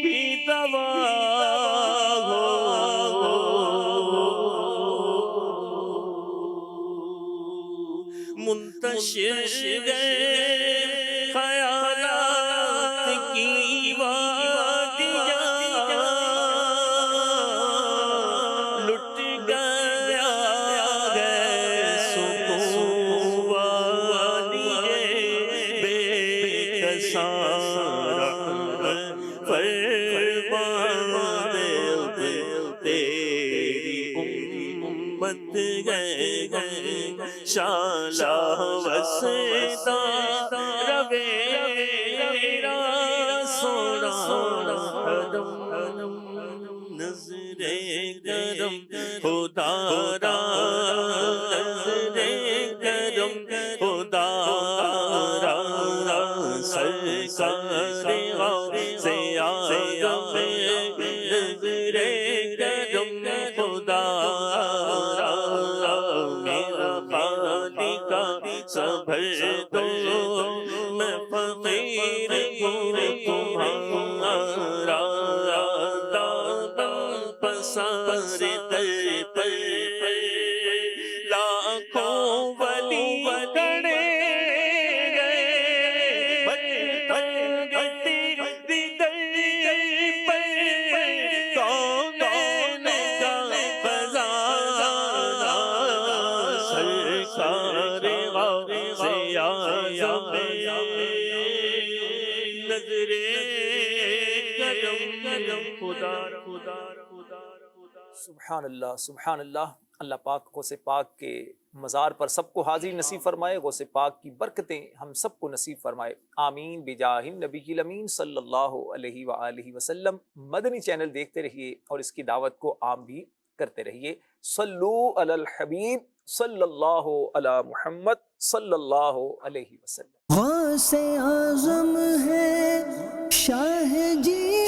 بھی دوا ہو منتشر گئے خیالات کی وادیاں لٹ گیا ہے سکون والیے بے کساں فرمان دے تیری امت گئے شالا وسطا رویرا سونا حرم نظر کرم خدا را نظر کرم خدا را سرکار غوث اعظم نظر کرم خدا سبھر دو میں فقیر ہوں تمہارا دامن پسار در پر لاکھوں ولی کھڑے گئے تیری در پر کونین کا خزانہ سرکار سبحان اللہ سبحان اللہ. اللہ پاک غوث پاک کے مزار پر سب کو حاضری نصیب فرمائے. غوث پاک کی برکتیں ہم سب کو نصیب فرمائے. آمین بجاہ النبی الامین صلی اللہ علیہ وآلہ وسلم. مدنی چینل دیکھتے رہیے اور اس کی دعوت کو عام بھی کرتے رہیے. صلو علی الحبیب صلی اللہ علی محمد صلی اللہ علیہ وسلم. غوث اعظم ہے شاہ جی